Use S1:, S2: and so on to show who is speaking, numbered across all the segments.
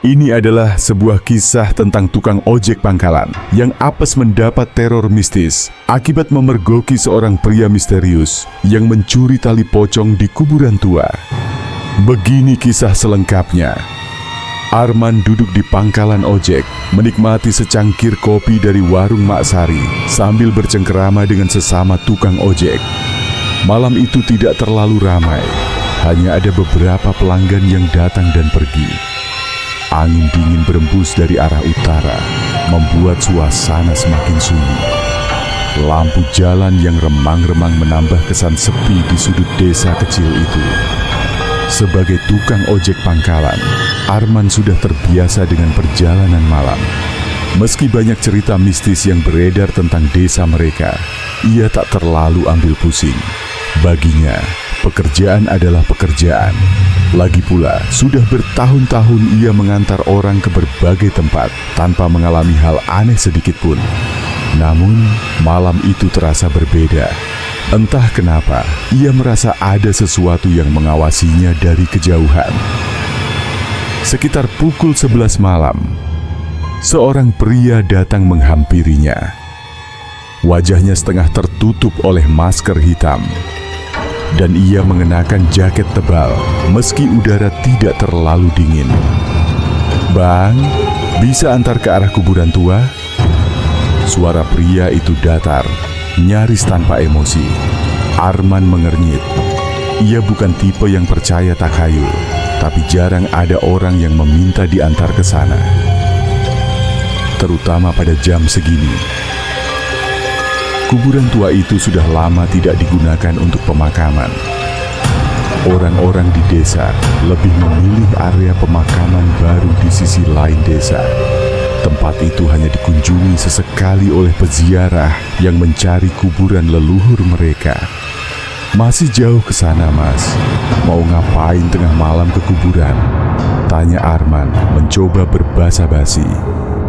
S1: Ini adalah sebuah kisah tentang tukang ojek pangkalan yang apes mendapat teror mistis akibat memergoki seorang pria misterius yang mencuri tali pocong di kuburan tua. Begini kisah selengkapnya. Arman duduk di pangkalan ojek, menikmati secangkir kopi dari warung Mak Sari sambil bercengkerama dengan sesama tukang ojek. Malam itu tidak terlalu ramai, hanya ada beberapa pelanggan yang datang dan pergi. Angin dingin berembus dari arah utara, membuat suasana semakin sunyi. Lampu jalan yang remang-remang menambah kesan sepi di sudut desa kecil itu. Sebagai tukang ojek pangkalan, Arman sudah terbiasa dengan perjalanan malam. Meski banyak cerita mistis yang beredar tentang desa mereka, ia tak terlalu ambil pusing. Baginya, pekerjaan adalah pekerjaan. Lagi pula, sudah bertahun-tahun ia mengantar orang ke berbagai tempat tanpa mengalami hal aneh sedikit pun. Namun, malam itu terasa berbeda. Entah kenapa, ia merasa ada sesuatu yang mengawasinya dari kejauhan. Sekitar pukul 11 malam, seorang pria datang menghampirinya. Wajahnya setengah tertutup oleh masker hitam, dan ia mengenakan jaket tebal meski udara tidak terlalu dingin. "Bang, bisa antar ke arah kuburan tua?" Suara pria itu datar, nyaris tanpa emosi. Arman mengernyit. Ia bukan tipe yang percaya takhayul, tapi jarang ada orang yang meminta diantar ke sana, terutama pada jam segini. Kuburan tua itu sudah lama tidak digunakan untuk pemakaman. Orang-orang di desa lebih memilih area pemakaman baru di sisi lain desa. Tempat itu hanya dikunjungi sesekali oleh peziarah yang mencari kuburan leluhur mereka. "Masih jauh ke sana, Mas. Mau ngapain tengah malam ke kuburan?" tanya Arman, mencoba berbasa-basi.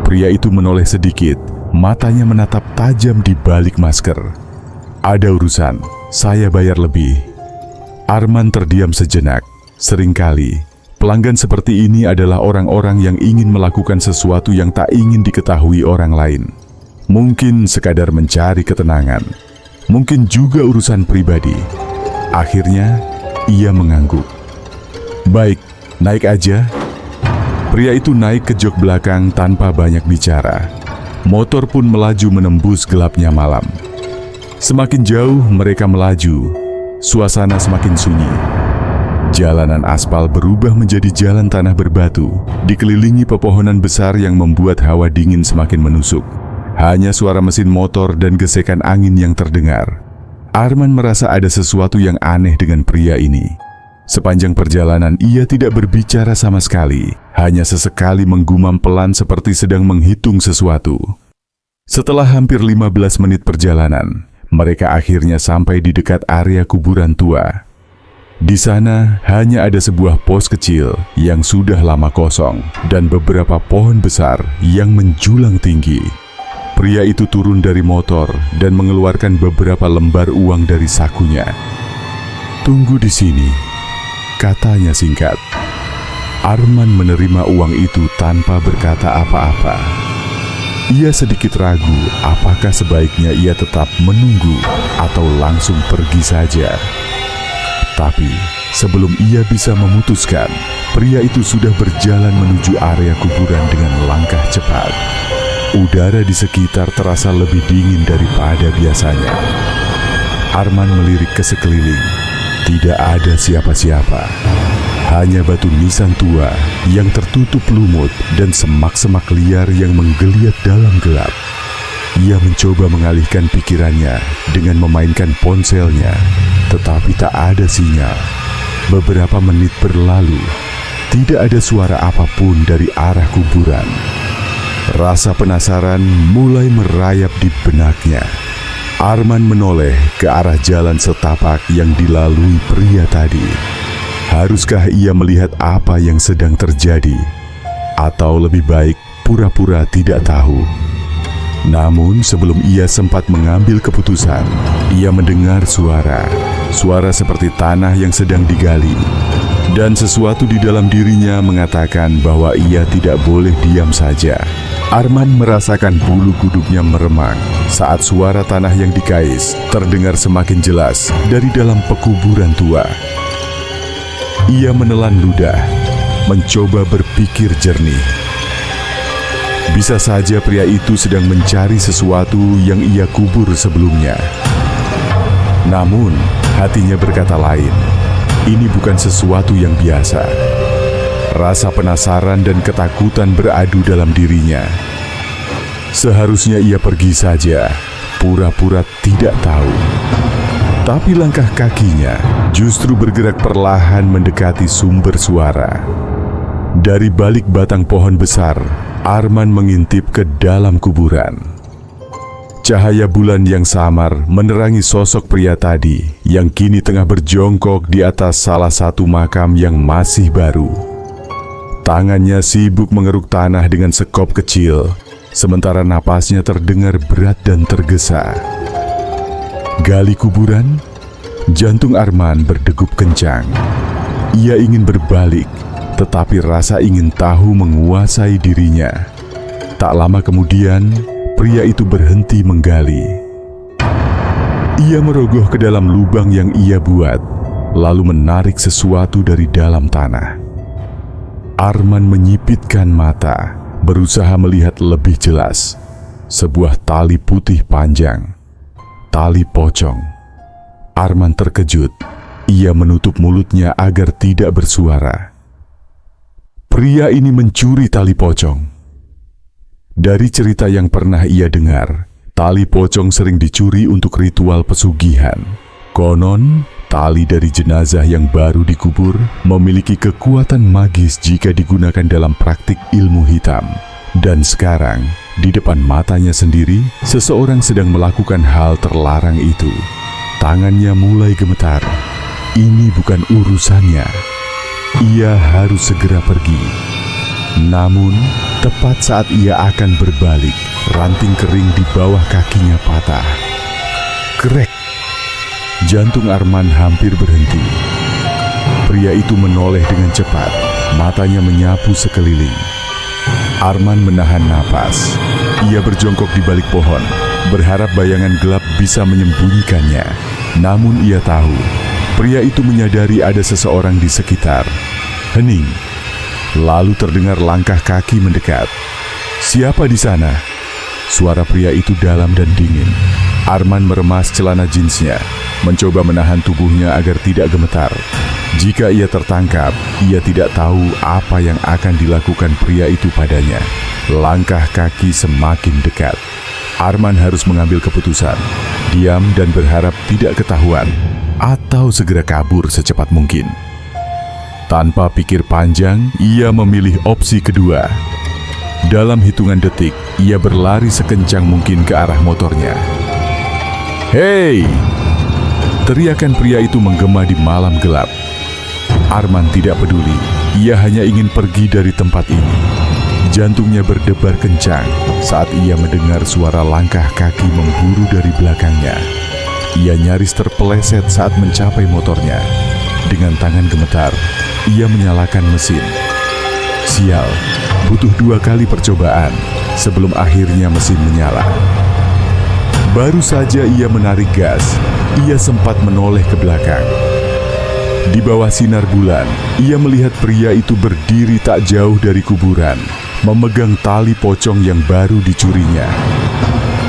S1: Pria itu menoleh sedikit. Matanya menatap tajam di balik masker. "Ada urusan, saya bayar lebih." Arman terdiam sejenak. Seringkali, pelanggan seperti ini adalah orang-orang yang ingin melakukan sesuatu yang tak ingin diketahui orang lain. Mungkin sekadar mencari ketenangan, mungkin juga urusan pribadi. Akhirnya, ia mengangguk. "Baik, naik aja." Pria itu naik ke jok belakang tanpa banyak bicara. Motor pun melaju menembus gelapnya malam. Semakin jauh mereka melaju, suasana semakin sunyi. Jalanan aspal berubah menjadi jalan tanah berbatu, dikelilingi pepohonan besar yang membuat hawa dingin semakin menusuk. Hanya suara mesin motor dan gesekan angin yang terdengar. Arman merasa ada sesuatu yang aneh dengan pria ini. Sepanjang perjalanan ia tidak berbicara sama sekali, hanya sesekali menggumam pelan seperti sedang menghitung sesuatu. Setelah hampir 15 menit perjalanan, mereka akhirnya sampai di dekat area kuburan tua. Di sana hanya ada sebuah pos kecil yang sudah lama kosong dan beberapa pohon besar yang menjulang tinggi. Pria itu turun dari motor dan mengeluarkan beberapa lembar uang dari sakunya. "Tunggu di sini," katanya singkat. Arman menerima uang itu tanpa berkata apa-apa. Ia sedikit ragu apakah sebaiknya ia tetap menunggu atau langsung pergi saja. Tapi sebelum ia bisa memutuskan, pria itu sudah berjalan menuju area kuburan dengan langkah cepat. Udara di sekitar terasa lebih dingin daripada biasanya. Arman melirik ke sekeliling. Tidak ada siapa-siapa. Hanya batu nisan tua yang tertutup lumut dan semak-semak liar yang menggeliat dalam gelap. Ia mencoba mengalihkan pikirannya dengan memainkan ponselnya, tetapi tak ada sinyal. Beberapa menit berlalu, tidak ada suara apapun dari arah kuburan. Rasa penasaran mulai merayap di benaknya. Arman menoleh ke arah jalan setapak yang dilalui pria tadi. Haruskah ia melihat apa yang sedang terjadi? Atau lebih baik pura-pura tidak tahu? Namun sebelum ia sempat mengambil keputusan, ia mendengar suara seperti tanah yang sedang digali. Dan sesuatu di dalam dirinya mengatakan bahwa ia tidak boleh diam saja. Arman merasakan bulu kuduknya meremang saat suara tanah yang dikais terdengar semakin jelas dari dalam pekuburan tua. Ia menelan ludah, mencoba berpikir jernih. Bisa saja pria itu sedang mencari sesuatu yang ia kubur sebelumnya. Namun, hatinya berkata lain. Ini bukan sesuatu yang biasa. Rasa penasaran dan ketakutan beradu dalam dirinya. Seharusnya ia pergi saja, pura-pura tidak tahu. Tapi langkah kakinya justru bergerak perlahan mendekati sumber suara. Dari balik batang pohon besar, Arman mengintip ke dalam kuburan. Cahaya bulan yang samar menerangi sosok pria tadi yang kini tengah berjongkok di atas salah satu makam yang masih baru. Tangannya sibuk mengeruk tanah dengan sekop kecil, sementara napasnya terdengar berat dan tergesa. Gali kuburan, jantung Arman berdegup kencang. Ia ingin berbalik, tetapi rasa ingin tahu menguasai dirinya. Tak lama kemudian, pria itu berhenti menggali. Ia merogoh ke dalam lubang yang ia buat, lalu menarik sesuatu dari dalam tanah. Arman menyipitkan mata, berusaha melihat lebih jelas. Sebuah tali putih panjang, tali pocong. Arman terkejut. Ia menutup mulutnya agar tidak bersuara. Pria ini mencuri tali pocong. Dari cerita yang pernah ia dengar, tali pocong sering dicuri untuk ritual pesugihan. Konon, tali dari jenazah yang baru dikubur memiliki kekuatan magis jika digunakan dalam praktik ilmu hitam. Dan sekarang, di depan matanya sendiri, seseorang sedang melakukan hal terlarang itu. Tangannya mulai gemetar. Ini bukan urusannya. Ia harus segera pergi. Namun, tepat saat ia akan berbalik, ranting kering di bawah kakinya patah. Krek! Jantung Arman hampir berhenti. Pria itu menoleh dengan cepat, matanya menyapu sekeliling. Arman menahan napas. Ia berjongkok di balik pohon, berharap bayangan gelap bisa menyembunyikannya. Namun ia tahu, pria itu menyadari ada seseorang di sekitar. Hening. Lalu terdengar langkah kaki mendekat. Siapa di sana? Suara pria itu dalam dan dingin. Arman meremas celana jeansnya, mencoba menahan tubuhnya agar tidak gemetar. Jika ia tertangkap, ia tidak tahu apa yang akan dilakukan pria itu padanya. Langkah kaki semakin dekat. Arman harus mengambil keputusan, diam dan berharap tidak ketahuan, atau segera kabur secepat mungkin. Tanpa pikir panjang, ia memilih opsi kedua. Dalam hitungan detik, ia berlari sekencang mungkin ke arah motornya. "Hei!" Teriakan pria itu menggema di malam gelap. Arman tidak peduli, ia hanya ingin pergi dari tempat ini. Jantungnya berdebar kencang saat ia mendengar suara langkah kaki memburu dari belakangnya. Ia nyaris terpeleset saat mencapai motornya. Dengan tangan gemetar, ia menyalakan mesin. Sial, butuh 2 kali percobaan sebelum akhirnya mesin menyala. Baru saja ia menarik gas, ia sempat menoleh ke belakang. Di bawah sinar bulan, ia melihat pria itu berdiri tak jauh dari kuburan, memegang tali pocong yang baru dicurinya.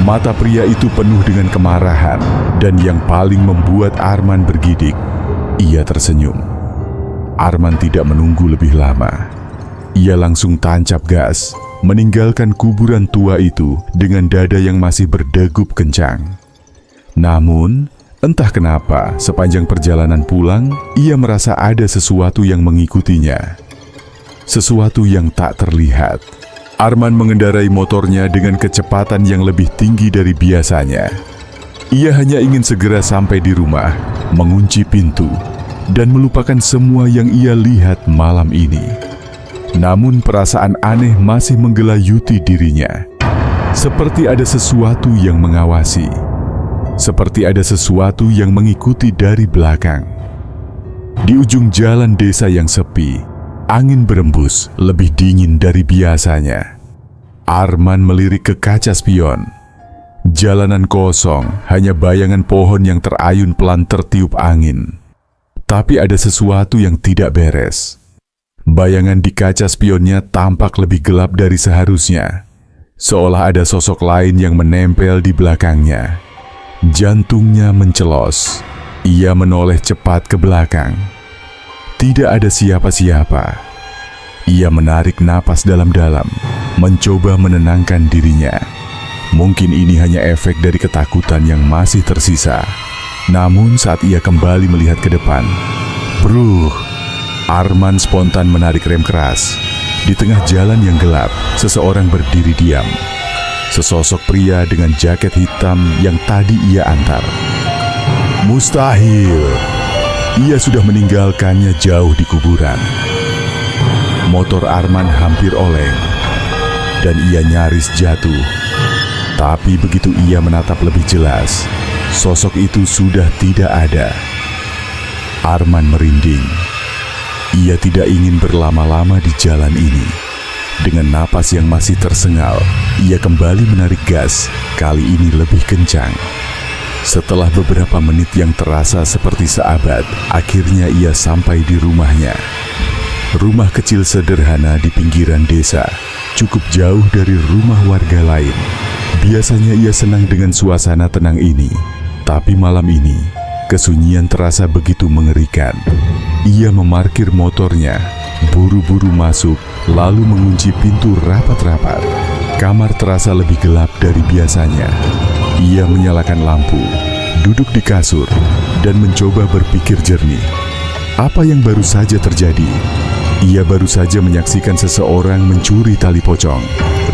S1: Mata pria itu penuh dengan kemarahan, dan yang paling membuat Arman bergidik, ia tersenyum. Arman tidak menunggu lebih lama. Ia langsung tancap gas, meninggalkan kuburan tua itu dengan dada yang masih berdegup kencang. Namun, entah kenapa sepanjang perjalanan pulang, ia merasa ada sesuatu yang mengikutinya. Sesuatu yang tak terlihat. Arman mengendarai motornya dengan kecepatan yang lebih tinggi dari biasanya. Ia hanya ingin segera sampai di rumah, mengunci pintu, dan melupakan semua yang ia lihat malam ini. Namun perasaan aneh masih menggelayuti dirinya. Seperti ada sesuatu yang mengawasi. Seperti ada sesuatu yang mengikuti dari belakang. Di ujung jalan desa yang sepi, angin berembus lebih dingin dari biasanya. Arman melirik ke kaca spion. Jalanan kosong, hanya bayangan pohon yang terayun pelan tertiup angin. Tapi ada sesuatu yang tidak beres. Bayangan di kaca spionnya tampak lebih gelap dari seharusnya. Seolah ada sosok lain yang menempel di belakangnya. Jantungnya mencelos. Ia menoleh cepat ke belakang. Tidak ada siapa-siapa. Ia menarik napas dalam-dalam, mencoba menenangkan dirinya. Mungkin ini hanya efek dari ketakutan yang masih tersisa. Namun saat ia kembali melihat ke depan, Arman spontan menarik rem keras. Di tengah jalan yang gelap, seseorang berdiri diam. Sesosok pria dengan jaket hitam yang tadi ia antar. Mustahil. Ia sudah meninggalkannya jauh di kuburan. Motor Arman hampir oleng dan ia nyaris jatuh. Tapi begitu ia menatap lebih jelas, sosok itu sudah tidak ada. Arman merinding. Ia tidak ingin berlama-lama di jalan ini. Dengan napas yang masih tersengal, ia kembali menarik gas, kali ini lebih kencang. Setelah beberapa menit yang terasa seperti seabad, akhirnya ia sampai di rumahnya. Rumah kecil sederhana di pinggiran desa, cukup jauh dari rumah warga lain. Biasanya ia senang dengan suasana tenang ini, tapi malam ini, kesunyian terasa begitu mengerikan. Ia memarkir motornya, buru-buru masuk, lalu mengunci pintu rapat-rapat. Kamar terasa lebih gelap dari biasanya. Ia menyalakan lampu, duduk di kasur, dan mencoba berpikir jernih. Apa yang baru saja terjadi? Ia baru saja menyaksikan seseorang mencuri tali pocong,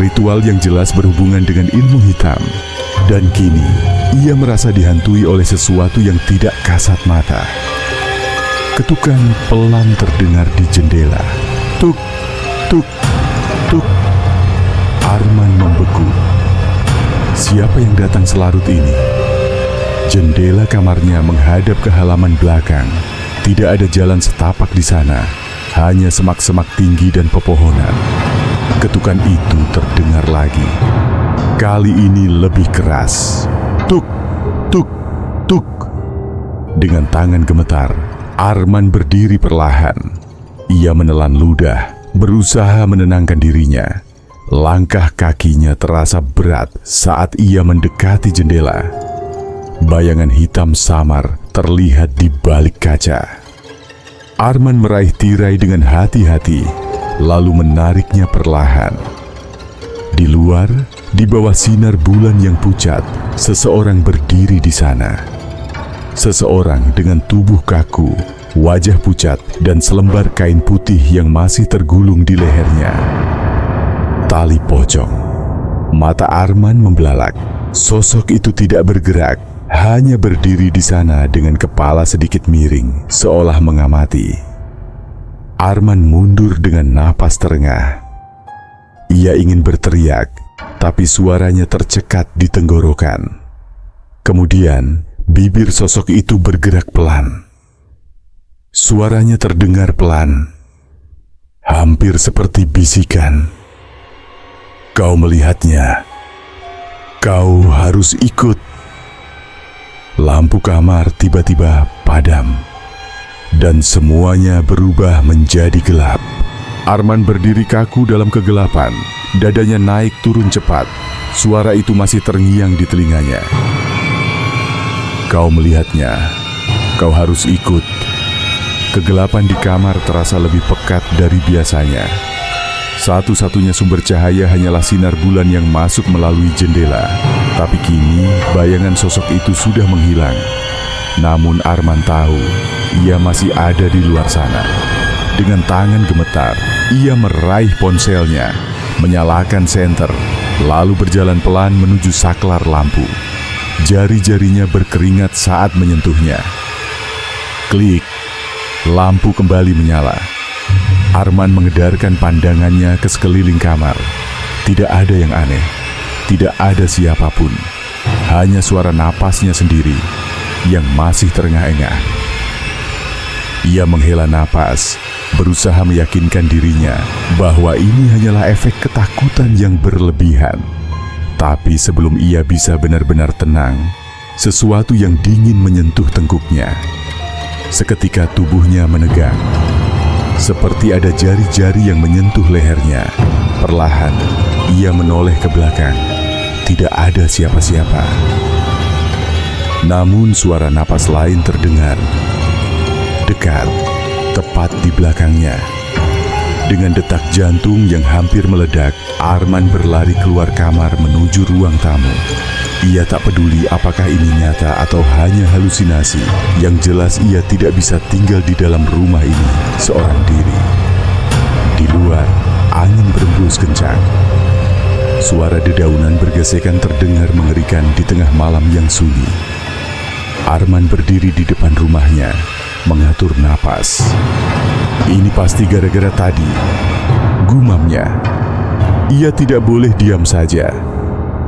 S1: ritual yang jelas berhubungan dengan ilmu hitam. Dan kini, ia merasa dihantui oleh sesuatu yang tidak kasat mata. Ketukan pelan terdengar di jendela. Tuk, tuk, tuk. Arman membeku. Siapa yang datang selarut ini? Jendela kamarnya menghadap ke halaman belakang. Tidak ada jalan setapak di sana, hanya semak-semak tinggi dan pepohonan. Ketukan itu terdengar lagi. Kali ini lebih keras. Tuk, tuk, tuk. Dengan tangan gemetar, Arman berdiri perlahan. Ia menelan ludah, berusaha menenangkan dirinya. Langkah kakinya terasa berat saat ia mendekati jendela. Bayangan hitam samar terlihat di balik kaca. Arman meraih tirai dengan hati-hati, lalu menariknya perlahan. Di luar, di bawah sinar bulan yang pucat, seseorang berdiri di sana. Seseorang dengan tubuh kaku, wajah pucat, dan selembar kain putih yang masih tergulung di lehernya. Tali pocong. Mata Arman membelalak. Sosok itu tidak bergerak, hanya berdiri di sana dengan kepala sedikit miring, seolah mengamati. Arman mundur dengan napas terengah. Ia ingin berteriak, tapi suaranya tercekat di tenggorokan. Kemudian, bibir sosok itu bergerak pelan. Suaranya terdengar pelan, hampir seperti bisikan. Kau melihatnya. Kau harus ikut. Lampu kamar tiba-tiba padam, dan semuanya berubah menjadi gelap. Arman berdiri kaku dalam kegelapan, dadanya naik turun cepat. Suara itu masih terngiang di telinganya. Kau melihatnya. Kau harus ikut. Kegelapan di kamar terasa lebih pekat dari biasanya. Satu-satunya sumber cahaya hanyalah sinar bulan yang masuk melalui jendela. Tapi kini bayangan sosok itu sudah menghilang. Namun Arman tahu, ia masih ada di luar sana. Dengan tangan gemetar, ia meraih ponselnya, menyalakan senter, lalu berjalan pelan menuju saklar lampu. Jari-jarinya berkeringat saat menyentuhnya. Klik, lampu kembali menyala. Arman mengedarkan pandangannya ke sekeliling kamar. Tidak ada yang aneh, tidak ada siapapun. Hanya suara napasnya sendiri yang masih terengah-engah. Ia menghela napas, berusaha meyakinkan dirinya bahwa ini hanyalah efek ketakutan yang berlebihan. Tapi sebelum ia bisa benar-benar tenang, sesuatu yang dingin menyentuh tengkuknya. Seketika tubuhnya menegang, seperti ada jari-jari yang menyentuh lehernya. Perlahan, ia menoleh ke belakang. Tidak ada siapa-siapa. Namun suara napas lain terdengar. Dekat, tepat di belakangnya. Dengan detak jantung yang hampir meledak, Arman berlari keluar kamar menuju ruang tamu. Ia tak peduli apakah ini nyata atau hanya halusinasi. Yang jelas ia tidak bisa tinggal di dalam rumah ini seorang diri. Di luar, angin berembus kencang. Suara dedaunan bergesekan terdengar mengerikan di tengah malam yang sunyi. Arman berdiri di depan rumahnya, mengatur napas. Ini pasti gara-gara tadi, gumamnya. Ia tidak boleh diam saja.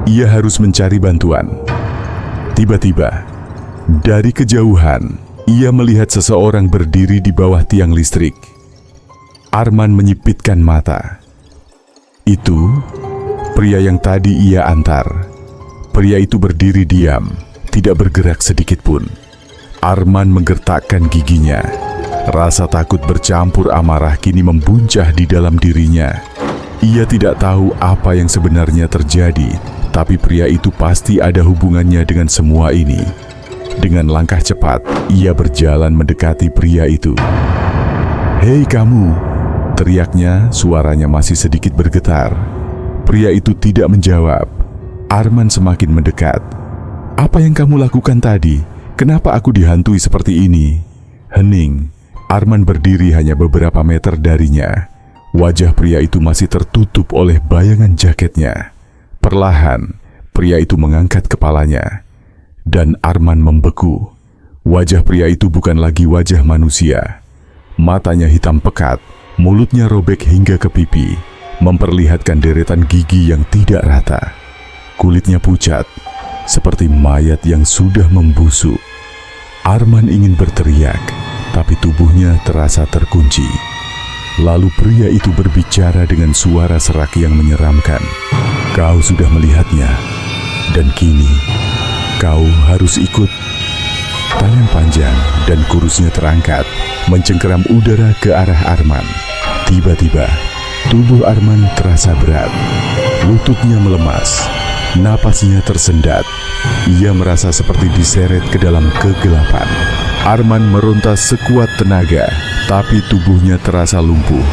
S1: Ia harus mencari bantuan. Tiba-tiba, dari kejauhan, ia melihat seseorang berdiri di bawah tiang listrik. Arman menyipitkan mata. Itu pria yang tadi ia antar. Pria itu berdiri diam, tidak bergerak sedikit pun. Arman menggertakkan giginya. Rasa takut bercampur amarah kini membuncah di dalam dirinya. Ia tidak tahu apa yang sebenarnya terjadi, tapi pria itu pasti ada hubungannya dengan semua ini. Dengan langkah cepat, ia berjalan mendekati pria itu. "Hei kamu!" teriaknya, suaranya masih sedikit bergetar. Pria itu tidak menjawab. Arman semakin mendekat. "Apa yang kamu lakukan tadi? Kenapa aku dihantui seperti ini?" Hening. Arman berdiri hanya beberapa meter darinya. Wajah pria itu masih tertutup oleh bayangan jaketnya. Perlahan, pria itu mengangkat kepalanya. Dan Arman membeku. Wajah pria itu bukan lagi wajah manusia. Matanya hitam pekat, mulutnya robek hingga ke pipi, memperlihatkan deretan gigi yang tidak rata. Kulitnya pucat, seperti mayat yang sudah membusuk. Arman ingin berteriak, tapi tubuhnya terasa terkunci. Lalu pria itu berbicara dengan suara serak yang menyeramkan. "Kau sudah melihatnya, dan kini kau harus ikut." Tangan panjang dan kurusnya terangkat, mencengkeram udara ke arah Arman. Tiba-tiba, tubuh Arman terasa berat. Lututnya melemas, napasnya tersendat. Ia merasa seperti diseret ke dalam kegelapan. Arman meronta sekuat tenaga, tapi tubuhnya terasa lumpuh.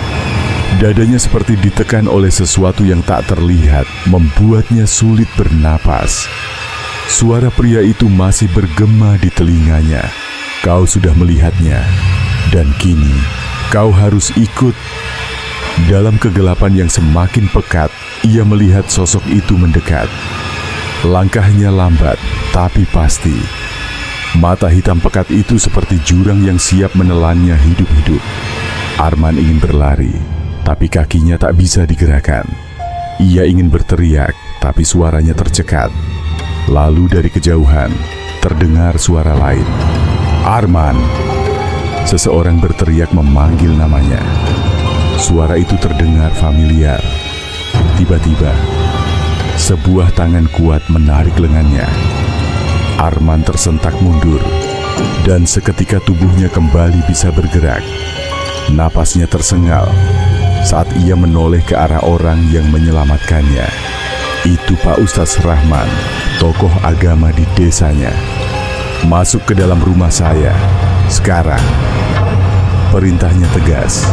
S1: Dadanya seperti ditekan oleh sesuatu yang tak terlihat, membuatnya sulit bernapas. Suara pria itu masih bergema di telinganya. "Kau sudah melihatnya, dan kini kau harus ikut." Dalam kegelapan yang semakin pekat, ia melihat sosok itu mendekat. Langkahnya lambat, tapi pasti. Mata hitam pekat itu seperti jurang yang siap menelannya hidup-hidup. Arman ingin berlari, tapi kakinya tak bisa digerakkan. Ia ingin berteriak, tapi suaranya tercekat. Lalu dari kejauhan, terdengar suara lain. "Arman!" Seseorang berteriak memanggil namanya. Suara itu terdengar familiar. Tiba-tiba, sebuah tangan kuat menarik lengannya. Arman tersentak mundur, dan seketika tubuhnya kembali bisa bergerak. Napasnya tersengal saat ia menoleh ke arah orang yang menyelamatkannya. Itu Pak Ustadz Rahman, tokoh agama di desanya. "Masuk ke dalam rumah saya, sekarang." Perintahnya tegas.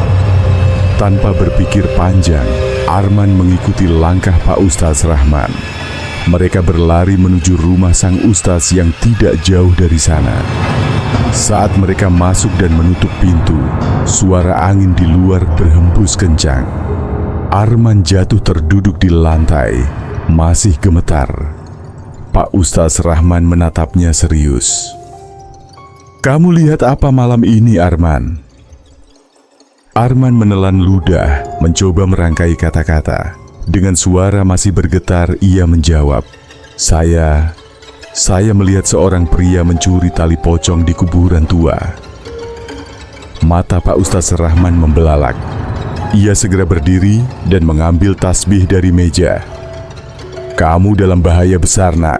S1: Tanpa berpikir panjang, Arman mengikuti langkah Pak Ustadz Rahman. Mereka berlari menuju rumah sang ustaz yang tidak jauh dari sana. Saat mereka masuk dan menutup pintu, suara angin di luar berhembus kencang. Arman jatuh terduduk di lantai, masih gemetar. Pak Ustaz Rahman menatapnya serius. "Kamu lihat apa malam ini, Arman?" Arman menelan ludah, mencoba merangkai kata-kata. Dengan suara masih bergetar, ia menjawab, Saya melihat seorang pria mencuri tali pocong di kuburan tua." Mata Pak Ustadz Rahman membelalak. Ia segera berdiri dan mengambil tasbih dari meja. "Kamu dalam bahaya besar, Nak."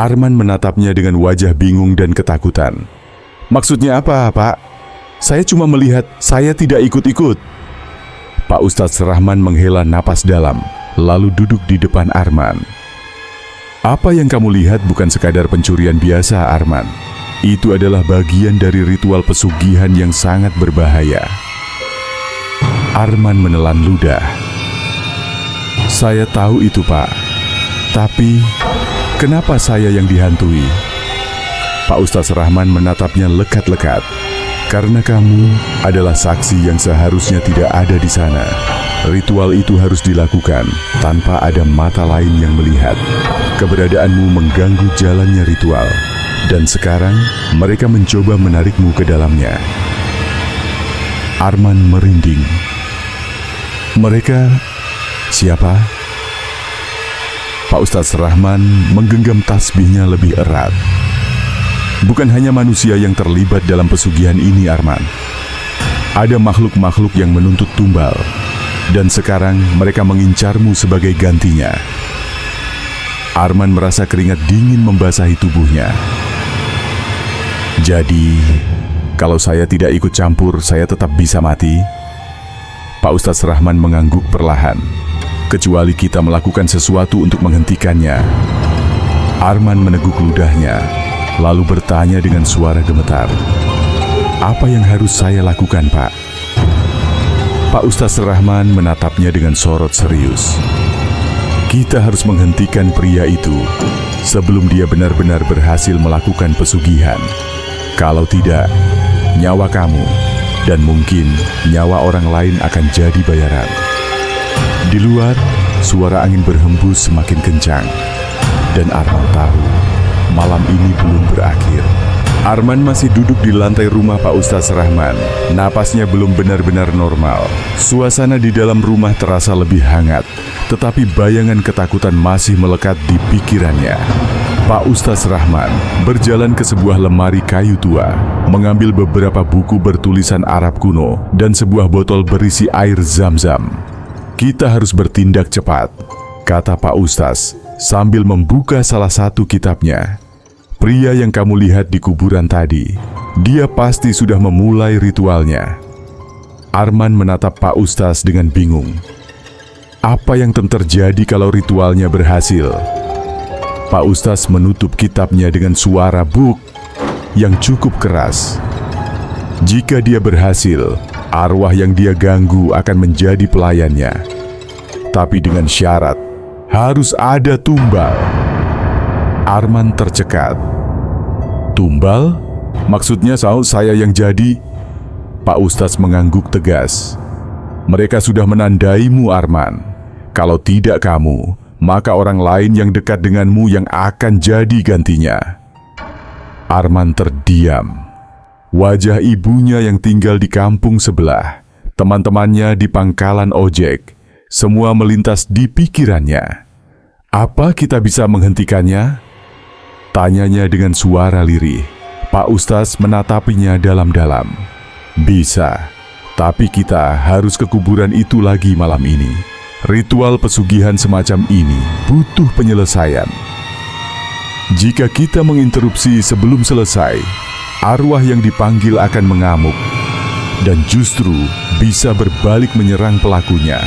S1: Arman menatapnya dengan wajah bingung dan ketakutan. "Maksudnya apa, Pak? Saya cuma melihat, saya tidak ikut-ikut." Pak Ustadz Rahman menghela napas dalam, lalu duduk di depan Arman. "Apa yang kamu lihat bukan sekadar pencurian biasa, Arman. Itu adalah bagian dari ritual pesugihan yang sangat berbahaya." Arman menelan ludah. "Saya tahu itu, Pak. Tapi, kenapa saya yang dihantui?" Pak Ustadz Rahman menatapnya lekat-lekat. "Karena kamu adalah saksi yang seharusnya tidak ada di sana. Ritual itu harus dilakukan tanpa ada mata lain yang melihat. Keberadaanmu mengganggu jalannya ritual. Dan sekarang, mereka mencoba menarikmu ke dalamnya." Arman merinding. "Mereka siapa?" Pak Ustadz Rahman menggenggam tasbihnya lebih erat. "Bukan hanya manusia yang terlibat dalam pesugihan ini, Arman. Ada makhluk-makhluk yang menuntut tumbal. Dan sekarang mereka mengincarmu sebagai gantinya." Arman merasa keringat dingin membasahi tubuhnya. "Jadi, kalau saya tidak ikut campur, saya tetap bisa mati?" Pak Ustadz Rahman mengangguk perlahan. "Kecuali kita melakukan sesuatu untuk menghentikannya." Arman meneguk ludahnya, lalu bertanya dengan suara gemetar, "Apa yang harus saya lakukan, Pak?" Pak Ustadz Rahman menatapnya dengan sorot serius. "Kita harus menghentikan pria itu sebelum dia benar-benar berhasil melakukan pesugihan. Kalau tidak, nyawa kamu dan mungkin nyawa orang lain akan jadi bayaran." Di luar, suara angin berhembus semakin kencang. Dan Arman tahu, malam ini belum berakhir. Arman masih duduk di lantai rumah Pak Ustadz Rahman. Napasnya belum benar-benar normal. Suasana di dalam rumah terasa lebih hangat, tetapi bayangan ketakutan masih melekat di pikirannya. Pak Ustadz Rahman berjalan ke sebuah lemari kayu tua, mengambil beberapa buku bertulisan Arab kuno dan sebuah botol berisi air zam-zam. "Kita harus bertindak cepat," kata Pak Ustadz sambil membuka salah satu kitabnya. "Pria yang kamu lihat di kuburan tadi, dia pasti sudah memulai ritualnya." Arman menatap Pak Ustadz dengan bingung. Apa yang terjadi kalau ritualnya berhasil? Pak Ustadz menutup kitabnya dengan suara buk yang cukup keras. Jika dia berhasil, arwah yang dia ganggu akan menjadi pelayannya. Tapi dengan syarat, harus ada tumbal. Arman tercekat. "Tumbal? Maksudnya saya yang jadi?" Pak Ustadz mengangguk tegas. "Mereka sudah menandaimu, Arman. Kalau tidak kamu, maka orang lain yang dekat denganmu yang akan jadi gantinya." Arman terdiam. Wajah ibunya yang tinggal di kampung sebelah, teman-temannya di pangkalan ojek, semua melintas di pikirannya. "Apa kita bisa menghentikannya?" tanyanya dengan suara lirih. Pak Ustadz menatapinya dalam-dalam. "Bisa, tapi kita harus ke kuburan itu lagi malam ini. Ritual pesugihan semacam ini butuh penyelesaian. Jika kita menginterupsi sebelum selesai, arwah yang dipanggil akan mengamuk dan justru bisa berbalik menyerang pelakunya."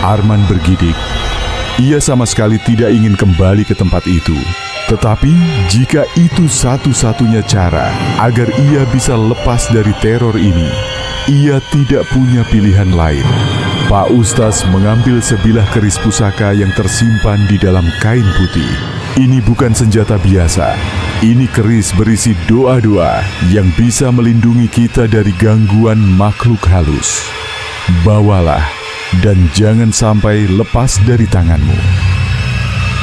S1: Arman bergidik. Ia sama sekali tidak ingin kembali ke tempat itu. Tetapi jika itu satu-satunya cara agar ia bisa lepas dari teror ini, ia tidak punya pilihan lain. Pak Ustadz mengambil sebilah keris pusaka yang tersimpan di dalam kain putih. Ini bukan senjata biasa. Ini keris berisi doa-doa yang bisa melindungi kita dari gangguan makhluk halus. Bawalah dan jangan sampai lepas dari tanganmu.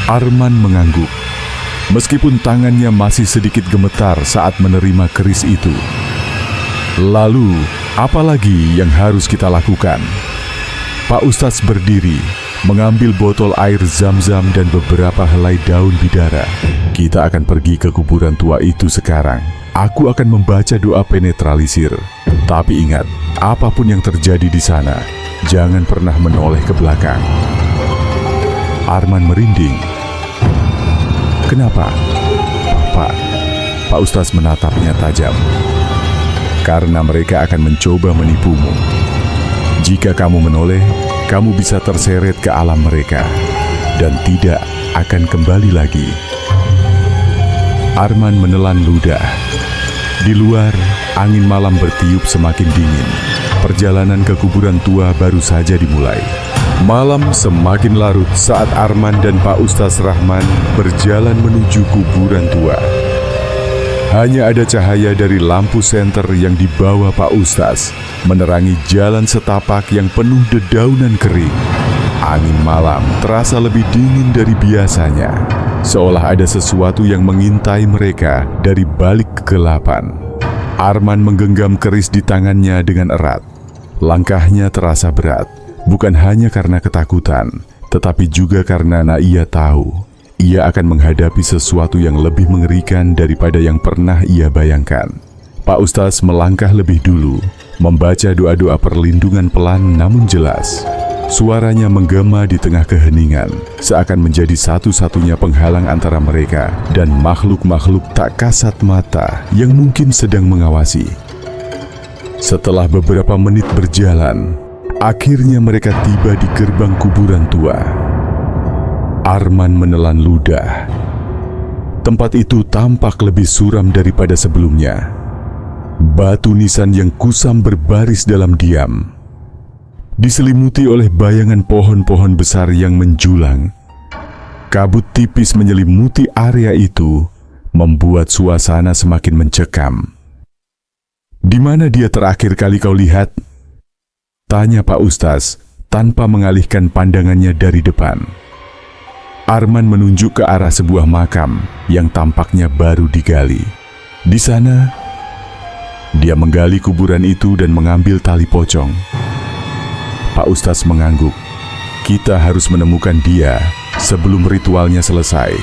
S1: Arman mengangguk. Meskipun tangannya masih sedikit gemetar saat menerima keris itu. Lalu, apa lagi yang harus kita lakukan? Pak Ustadz berdiri, mengambil botol air zam-zam dan beberapa helai daun bidara. "Kita akan pergi ke kuburan tua itu sekarang. aku akan membaca doa penetralisir. Tapi ingat, apapun yang terjadi di sana, jangan pernah menoleh ke belakang. Arman merinding. Kenapa? Pak Ustaz menatapnya tajam. Karena mereka akan mencoba menipumu. Jika kamu menoleh, kamu bisa terseret ke alam mereka dan tidak akan kembali lagi. Arman menelan ludah. Di luar, angin malam bertiup semakin dingin. Perjalanan ke kuburan tua baru saja dimulai. Malam semakin larut saat Arman dan Pak Ustaz Rahman berjalan menuju kuburan tua. Hanya ada cahaya dari lampu senter yang dibawa Pak Ustaz menerangi jalan setapak yang penuh dedaunan kering. Angin malam terasa lebih dingin dari biasanya, seolah ada sesuatu yang mengintai mereka dari balik kegelapan. Arman menggenggam keris di tangannya dengan erat. Langkahnya terasa berat, bukan hanya karena ketakutan, tetapi juga karena ia tahu ia akan menghadapi sesuatu yang lebih mengerikan daripada yang pernah ia bayangkan. Pak Ustaz melangkah lebih dulu, membaca doa-doa perlindungan pelan namun jelas. Suaranya menggema di tengah keheningan, seakan menjadi satu-satunya penghalang antara mereka dan makhluk-makhluk tak kasat mata yang mungkin sedang mengawasi. Setelah beberapa menit berjalan, akhirnya mereka tiba di gerbang kuburan tua. Arman menelan ludah. Tempat itu tampak lebih suram daripada sebelumnya. Batu nisan yang kusam berbaris dalam diam, diselimuti oleh bayangan pohon-pohon besar yang menjulang. Kabut tipis menyelimuti area itu, membuat suasana semakin mencekam. "Di mana dia terakhir kali kau lihat?" tanya Pak Ustaz tanpa mengalihkan pandangannya dari depan. Arman menunjuk ke arah sebuah makam yang tampaknya baru digali. Di sana, dia menggali kuburan itu dan mengambil tali pocong. Pak Ustaz mengangguk. Kita harus menemukan dia sebelum ritualnya selesai.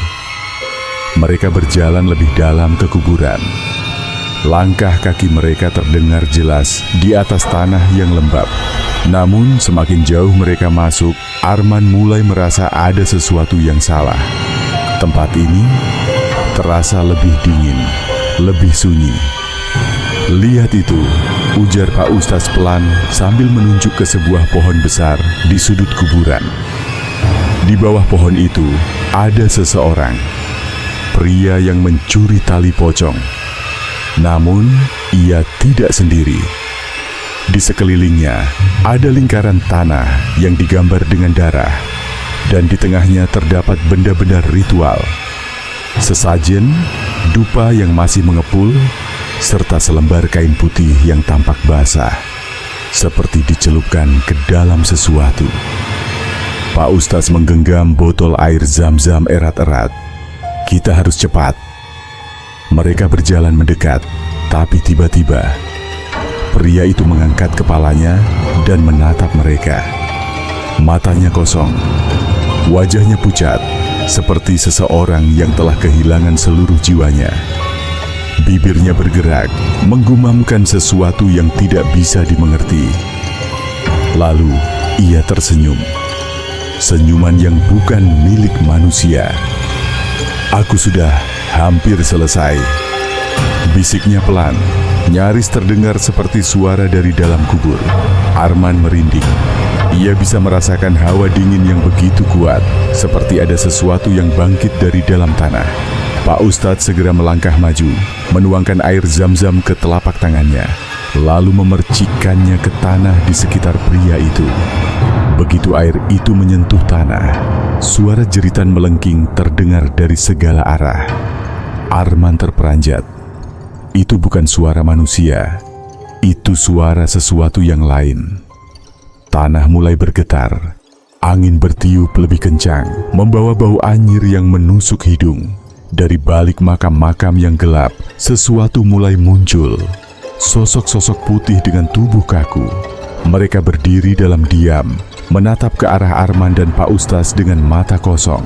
S1: Mereka berjalan lebih dalam ke kuburan. Langkah kaki mereka terdengar jelas di atas tanah yang lembab. Namun semakin jauh mereka masuk, Arman mulai merasa ada sesuatu yang salah. Tempat ini terasa lebih dingin, lebih sunyi. "Lihat itu," ujar Pak Ustaz pelan sambil menunjuk ke sebuah pohon besar di sudut kuburan. Di bawah pohon itu ada seseorang, pria yang mencuri tali pocong. Namun ia tidak sendiri. Di sekelilingnya ada lingkaran tanah yang digambar dengan darah, dan di tengahnya terdapat benda-benda ritual. Sesajen, dupa yang masih mengepul, serta selembar kain putih yang tampak basah, seperti dicelupkan ke dalam sesuatu. Pak Ustaz menggenggam botol air zam-zam erat-erat. "Kita harus cepat." Mereka berjalan mendekat, tapi tiba-tiba pria itu mengangkat kepalanya dan menatap mereka. Matanya kosong, wajahnya pucat, seperti seseorang yang telah kehilangan seluruh jiwanya. Bibirnya bergerak, menggumamkan sesuatu yang tidak bisa dimengerti. Lalu ia tersenyum, senyuman yang bukan milik manusia. "Aku sudah hampir selesai," bisiknya pelan. Nyaris terdengar seperti suara dari dalam kubur. Arman merinding. Ia bisa merasakan hawa dingin yang begitu kuat, seperti ada sesuatu yang bangkit dari dalam tanah. Pak Ustadz segera melangkah maju, menuangkan air zam-zam ke telapak tangannya, lalu memercikkannya ke tanah di sekitar pria itu. Begitu air itu menyentuh tanah, suara jeritan melengking terdengar dari segala arah. Arman terperanjat. Itu bukan suara manusia, itu suara sesuatu yang lain. Tanah mulai bergetar, angin bertiup lebih kencang, membawa bau anyir yang menusuk hidung. Dari balik makam-makam yang gelap, sesuatu mulai muncul. Sosok-sosok putih dengan tubuh kaku. Mereka berdiri dalam diam, menatap ke arah Arman dan Pak Ustaz dengan mata kosong.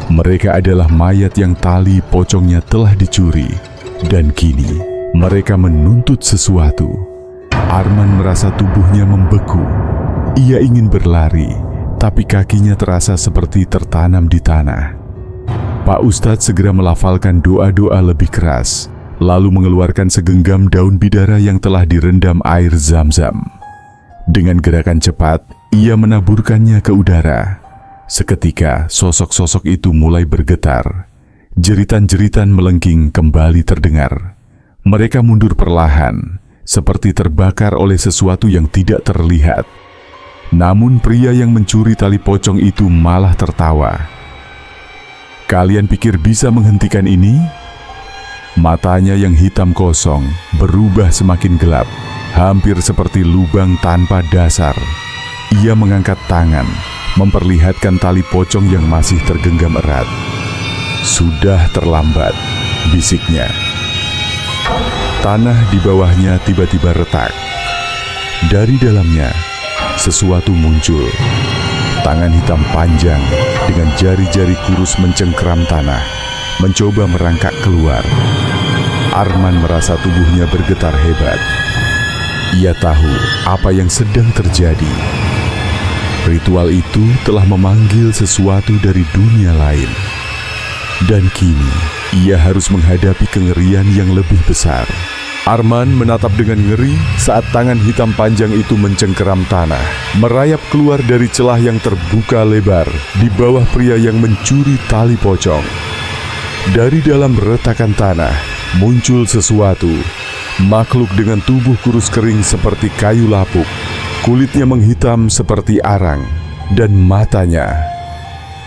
S1: Mereka adalah mayat yang tali pocongnya telah dicuri. Dan kini, Mereka menuntut sesuatu. Arman merasa tubuhnya membeku. Ia ingin berlari, tapi kakinya terasa seperti tertanam di tanah. Pak Ustadz segera melafalkan doa-doa lebih keras, lalu mengeluarkan segenggam daun bidara yang telah direndam air Zam-Zam. Dengan gerakan cepat, ia menaburkannya ke udara. Seketika, sosok-sosok itu mulai bergetar. Jeritan-jeritan melengking kembali terdengar. Mereka mundur perlahan, seperti terbakar oleh sesuatu yang tidak terlihat. Namun pria yang mencuri tali pocong itu malah tertawa. "Kalian pikir bisa menghentikan ini?" Matanya yang hitam kosong berubah semakin gelap, hampir seperti lubang tanpa dasar. Ia mengangkat tangan, memperlihatkan tali pocong yang masih tergenggam erat. "Sudah terlambat," bisiknya. Tanah di bawahnya tiba-tiba retak. Dari dalamnya, sesuatu muncul. Tangan hitam panjang dengan jari-jari kurus mencengkram tanah, mencoba merangkak keluar. Arman merasa tubuhnya bergetar hebat. Ia tahu apa yang sedang terjadi. Ritual itu telah memanggil sesuatu dari dunia lain. Dan kini, ia harus menghadapi kengerian yang lebih besar. Arman menatap dengan ngeri saat tangan hitam panjang itu mencengkeram tanah, merayap keluar dari celah yang terbuka lebar di bawah pria yang mencuri tali pocong. Dari dalam retakan tanah, muncul sesuatu. Makhluk dengan tubuh kurus kering seperti kayu lapuk. Kulitnya menghitam seperti arang, dan matanya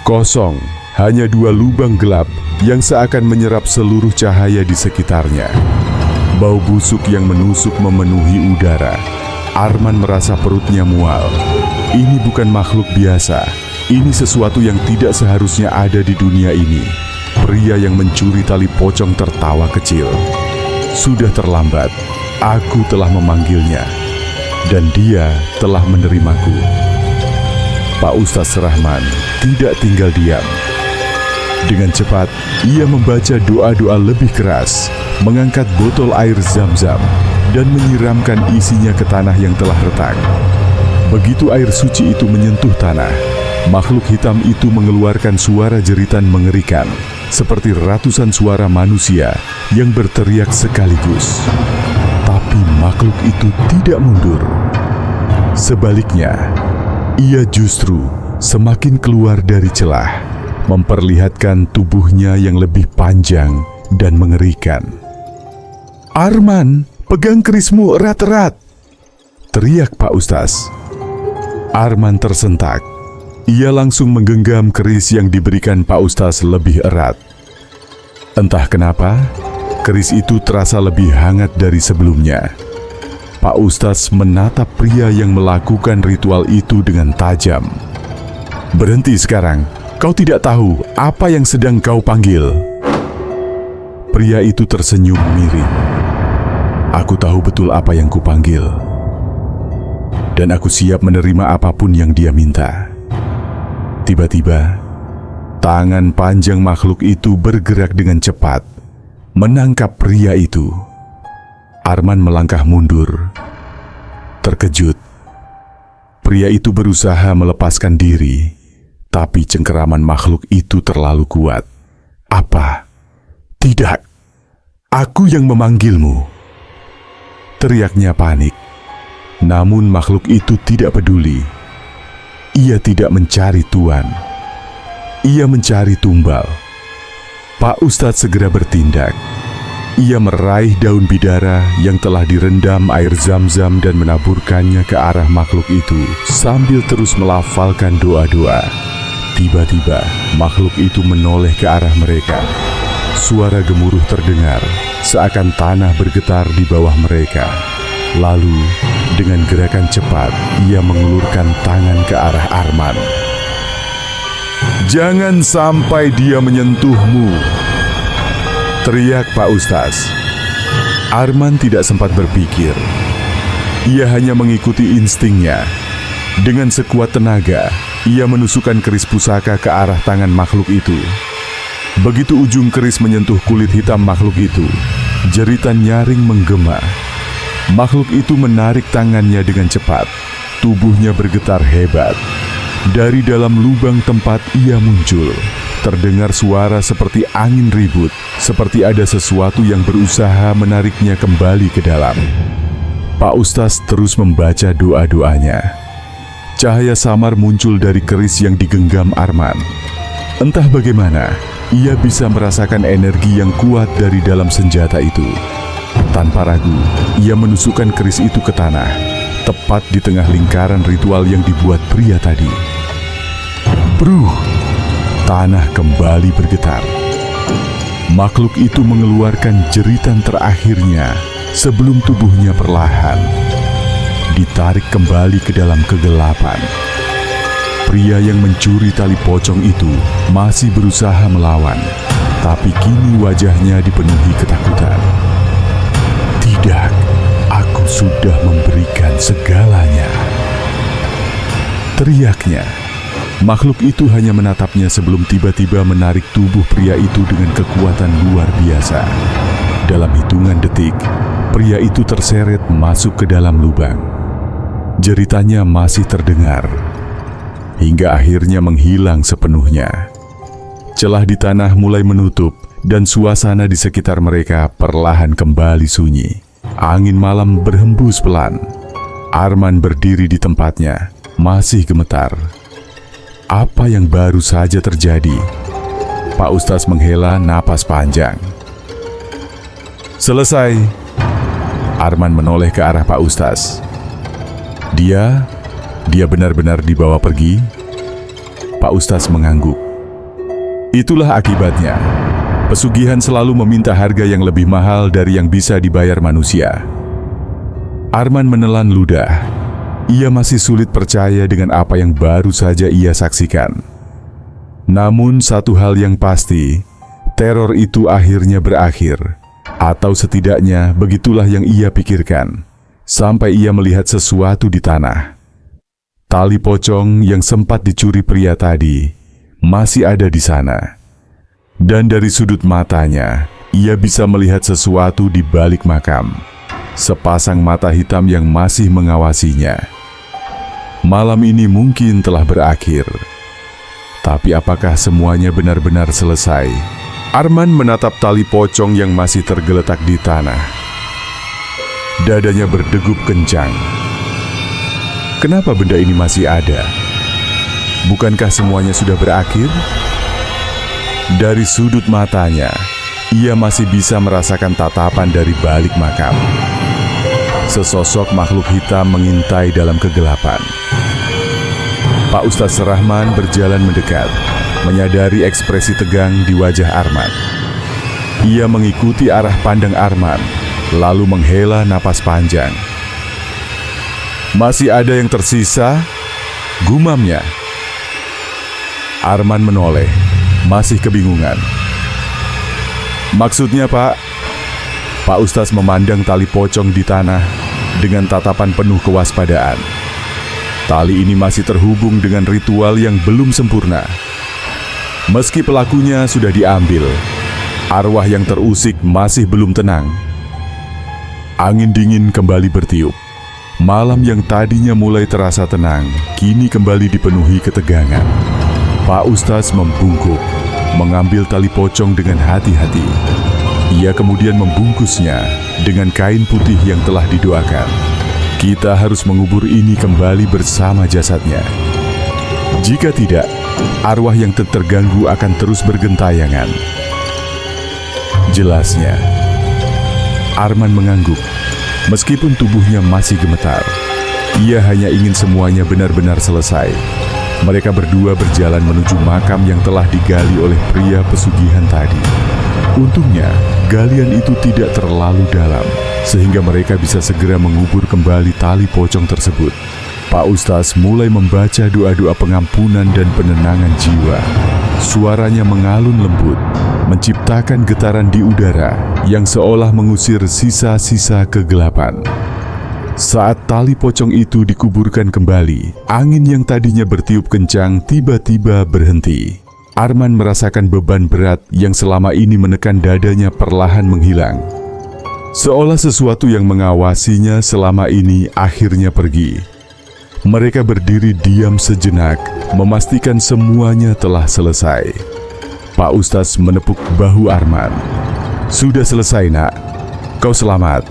S1: kosong, hanya 2 lubang gelap yang seakan menyerap seluruh cahaya di sekitarnya. Bau busuk yang menusuk memenuhi udara. Arman merasa perutnya mual. Ini bukan makhluk biasa. Ini sesuatu yang tidak seharusnya ada di dunia ini. Pria yang mencuri tali pocong tertawa kecil. "Sudah terlambat. Aku telah memanggilnya. Dan dia telah menerimaku." Pak Ustadz Rahman tidak tinggal diam. Dengan cepat, ia membaca doa-doa lebih keras, mengangkat botol air Zam-Zam, dan menyiramkan isinya ke tanah yang telah retak. Begitu air suci itu menyentuh tanah, makhluk hitam itu mengeluarkan suara jeritan mengerikan, seperti ratusan suara manusia yang berteriak sekaligus. Tapi makhluk itu tidak mundur. Sebaliknya, ia justru semakin keluar dari celah, memperlihatkan tubuhnya yang lebih panjang dan mengerikan. "Arman, pegang kerismu erat-erat!" teriak Pak Ustadz. Arman tersentak. Ia langsung menggenggam keris yang diberikan Pak Ustadz lebih erat. Entah kenapa, keris itu terasa lebih hangat dari sebelumnya. Pak Ustadz menatap pria yang melakukan ritual itu dengan tajam. "Berhenti sekarang. Kau tidak tahu apa yang sedang kau panggil." Pria itu tersenyum miring. "Aku tahu betul apa yang kupanggil. Dan aku siap menerima apapun yang dia minta." Tiba-tiba, tangan panjang makhluk itu bergerak dengan cepat, menangkap pria itu. Arman melangkah mundur. Terkejut, pria itu berusaha melepaskan diri, tapi cengkeraman makhluk itu terlalu kuat. "Apa? Tidak, aku yang memanggilmu!" teriaknya panik. Namun makhluk itu tidak peduli. Ia tidak mencari tuan. Ia mencari tumbal. Pak Ustadz segera bertindak. Ia meraih daun bidara yang telah direndam air Zam-Zam dan menaburkannya ke arah makhluk itu sambil terus melafalkan doa-doa. Tiba-tiba, makhluk itu menoleh ke arah mereka. Suara gemuruh terdengar, seakan tanah bergetar di bawah mereka. Lalu, dengan gerakan cepat, ia mengulurkan tangan ke arah Arman. "Jangan sampai dia menyentuhmu!" teriak Pak Ustadz. Arman tidak sempat berpikir. Ia hanya mengikuti instingnya. Dengan sekuat tenaga, ia menusukkan keris pusaka ke arah tangan makhluk itu. Begitu ujung keris menyentuh kulit hitam makhluk itu, Jeritan nyaring menggema. Makhluk itu menarik tangannya dengan cepat. Tubuhnya bergetar hebat. Dari dalam lubang tempat ia muncul, terdengar suara seperti angin ribut, seperti ada sesuatu yang berusaha menariknya kembali ke dalam. Pak Ustaz terus membaca doa-doanya. Cahaya samar muncul dari keris yang digenggam Arman. Entah bagaimana, ia bisa merasakan energi yang kuat dari dalam senjata itu. Tanpa ragu, ia menusukkan keris itu ke tanah, tepat di tengah lingkaran ritual yang dibuat pria tadi. Bruh! Tanah kembali bergetar. Makhluk itu mengeluarkan jeritan terakhirnya sebelum tubuhnya perlahan ditarik kembali ke dalam kegelapan. Pria yang mencuri tali pocong itu masih berusaha melawan, tapi kini wajahnya dipenuhi ketakutan. Tidak, aku sudah memberikan segalanya, teriaknya. Makhluk itu hanya menatapnya sebelum tiba-tiba menarik tubuh pria itu dengan kekuatan luar biasa. Dalam hitungan detik, pria itu terseret masuk ke dalam lubang. Jeritannya masih terdengar, hingga akhirnya menghilang sepenuhnya. Celah di tanah mulai menutup, dan suasana di sekitar mereka perlahan kembali sunyi. Angin malam berhembus pelan. Arman berdiri di tempatnya, masih gemetar. Apa yang baru saja terjadi? Pak Ustaz menghela napas panjang. Selesai. Arman menoleh ke arah Pak Ustaz. Dia benar-benar dibawa pergi? Pak Ustaz mengangguk. Itulah akibatnya. Pesugihan selalu meminta harga yang lebih mahal dari yang bisa dibayar manusia. Arman menelan ludah. Ia masih sulit percaya dengan apa yang baru saja ia saksikan. Namun satu hal yang pasti, teror itu akhirnya berakhir. Atau setidaknya begitulah yang ia pikirkan. Sampai ia melihat sesuatu di tanah. Tali pocong yang sempat dicuri pria tadi masih ada di sana. Dan dari sudut matanya, ia bisa melihat sesuatu di balik makam. Sepasang mata hitam yang masih mengawasinya. Malam ini mungkin telah berakhir. Tapi apakah semuanya benar-benar selesai? Arman menatap tali pocong yang masih tergeletak di tanah. Dadanya berdegup kencang. Kenapa benda ini masih ada? Bukankah semuanya sudah berakhir? Dari sudut matanya, ia masih bisa merasakan tatapan dari balik makam. Sesosok makhluk hitam mengintai dalam kegelapan. Pak Ustaz Rahman berjalan mendekat, menyadari ekspresi tegang di wajah Arman. Ia mengikuti arah pandang Arman, lalu menghela napas panjang. Masih ada yang tersisa? Gumamnya. Arman menoleh, masih kebingungan. Maksudnya, Pak? Pak Ustaz memandang tali pocong di tanah dengan tatapan penuh kewaspadaan. Tali ini masih terhubung dengan ritual yang belum sempurna. Meski pelakunya sudah diambil, arwah yang terusik masih belum tenang. Angin dingin kembali bertiup. Malam yang tadinya mulai terasa tenang, kini kembali dipenuhi ketegangan. Pak Ustaz membungkuk, mengambil tali pocong dengan hati-hati. Ia kemudian membungkusnya dengan kain putih yang telah didoakan. Kita harus mengubur ini kembali bersama jasadnya. Jika tidak, arwah yang terganggu akan terus bergentayangan. Jelasnya. Arman mengangguk. Meskipun tubuhnya masih gemetar, ia hanya ingin semuanya benar-benar selesai. Mereka berdua berjalan menuju makam yang telah digali oleh pria pesugihan tadi. Untungnya, galian itu tidak terlalu dalam, sehingga mereka bisa segera mengubur kembali tali pocong tersebut. Pak Ustaz mulai membaca doa-doa pengampunan dan penenangan jiwa. Suaranya mengalun lembut, menciptakan getaran di udara yang seolah mengusir sisa-sisa kegelapan. Saat tali pocong itu dikuburkan kembali, angin yang tadinya bertiup kencang tiba-tiba berhenti. Arman merasakan beban berat yang selama ini menekan dadanya perlahan menghilang. Seolah sesuatu yang mengawasinya selama ini akhirnya pergi. Mereka berdiri diam sejenak, memastikan semuanya telah selesai. Pak Ustadz menepuk bahu Arman. "Sudah selesai, Nak. Kau selamat."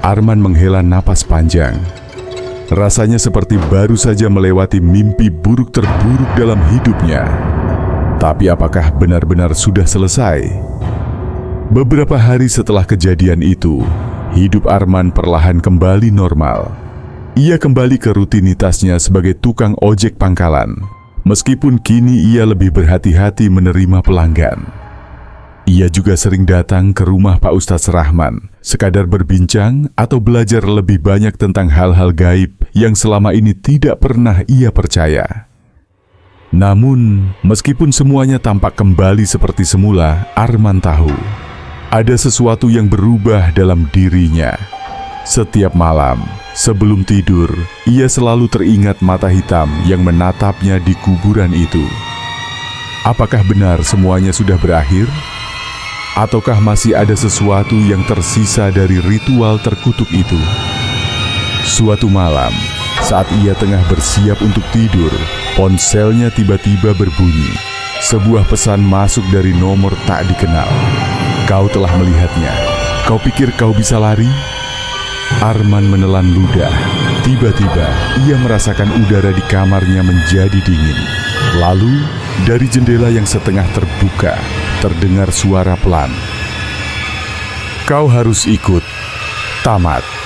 S1: Arman menghela napas panjang. Rasanya seperti baru saja melewati mimpi buruk terburuk dalam hidupnya. Tapi apakah benar-benar sudah selesai? Beberapa hari setelah kejadian itu, hidup Arman perlahan kembali normal. Ia kembali ke rutinitasnya sebagai tukang ojek pangkalan. Meskipun kini ia lebih berhati-hati menerima pelanggan. Ia juga sering datang ke rumah Pak Ustadz Rahman, sekadar berbincang atau belajar lebih banyak tentang hal-hal gaib yang selama ini tidak pernah ia percaya. Namun, meskipun semuanya tampak kembali seperti semula, Arman tahu ada sesuatu yang berubah dalam dirinya. Setiap malam, sebelum tidur, ia selalu teringat mata hitam yang menatapnya di kuburan itu. Apakah benar semuanya sudah berakhir? Ataukah masih ada sesuatu yang tersisa dari ritual terkutuk itu? Suatu malam, saat ia tengah bersiap untuk tidur, ponselnya tiba-tiba berbunyi. Sebuah pesan masuk dari nomor tak dikenal. "Kau telah melihatnya. Kau pikir kau bisa lari?" Arman menelan ludah. Tiba-tiba, ia merasakan udara di kamarnya menjadi dingin. Lalu, dari jendela yang setengah terbuka, terdengar suara pelan. "Kau harus ikut. Tamat."